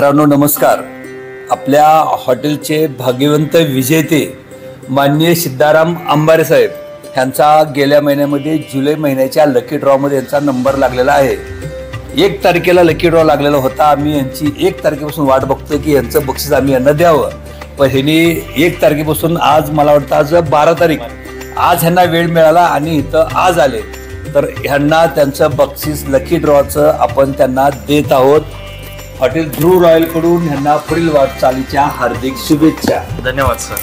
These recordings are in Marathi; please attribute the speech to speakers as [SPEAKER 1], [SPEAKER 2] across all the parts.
[SPEAKER 1] मित्रांनो नमस्कार. आपल्या हॉटेलचे भाग्यवंत विजेते माननीय सिद्धाराम अंबारे साहेब यांचा गेल्या महिन्यामध्ये जुलै महिन्याच्या लकी ड्रॉमध्ये यांचा नंबर लागलेला आहे. 1 तारखेला लकी ड्रॉ लागलेला होता. आम्ही यांची 1 तारखेपासून वाट बघतोय की यांचं बक्षीस आम्ही यांना द्यावं, पण ह्यांनी 1 तारखेपासून आज मला वाटतं आज 12 तारीख, आज ह्यांना वेळ मिळाला आणि इथं आज आले, तर ह्यांना त्यांचं बक्षीस लकी ड्रॉचं आपण त्यांना देत आहोत. हॉटेल ध्रुव रॉयल कडून ह्यांना पुढील वाटचालीच्या हार्दिक शुभेच्छा.
[SPEAKER 2] धन्यवाद सर.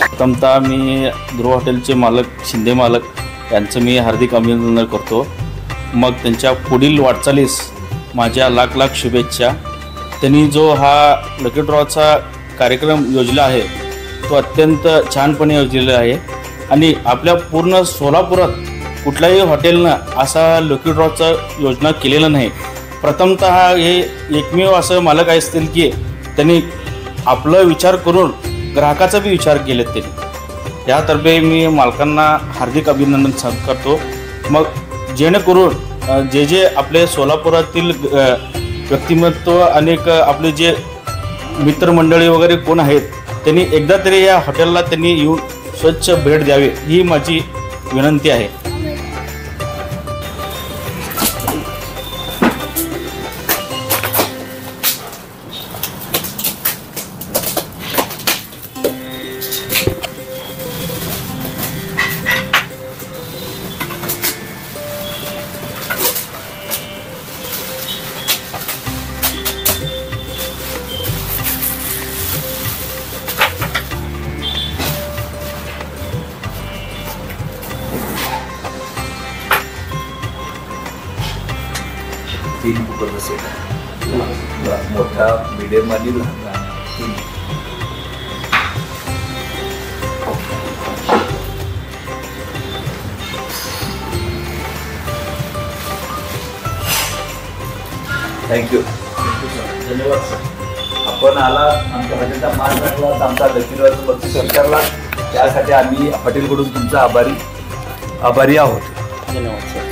[SPEAKER 2] प्रथमतः मी ध्रुव हॉटेलचे मालक शिंदे मालक यांचं मी हार्दिक अभिनंदन करतो. मग त्यांच्या पुढील वाटचालीस माझ्या लाख लाख शुभेच्छा. त्यांनी जो हा लकी ड्रॉचा कार्यक्रम योजला आहे तो अत्यंत छानपणे योजलेला आहे आणि आपल्या पूर्ण सोलापुरात कुठल्याही हॉटेलनं असा लकी ड्रॉचा योजना केलेला नाही. प्रथमतः हे एकमेव असं मालक असतील की त्यांनी आपला विचार करून ग्राहकाचा बी विचार केलेत त्यांनी. यातर्फे मी मालकांना हार्दिक अभिनंदन करतो. मग जेणेकरून जे आपले सोलापुरातील व्यक्तिमत्व अनेक आपले जे मित्रमंडळी वगैरे कोण आहेत त्यांनी एकदा तरी या हॉटेलला त्यांनी येऊन स्वच्छ भेट द्यावी ही माझी विनंती आहे.
[SPEAKER 1] तीन कुकर असेल, मोठा मिडियम आणि लहान. थँक्यू धन्यवाद सर. आपण आला आमच्या हॉटेलचा मान राखला, आमचा लकी ड्रॉचं बक्षीस स्वीकारला, त्यासाठी आम्ही हॉटेलकडून तुमचा आभारी आहोत.
[SPEAKER 2] धन्यवाद सर.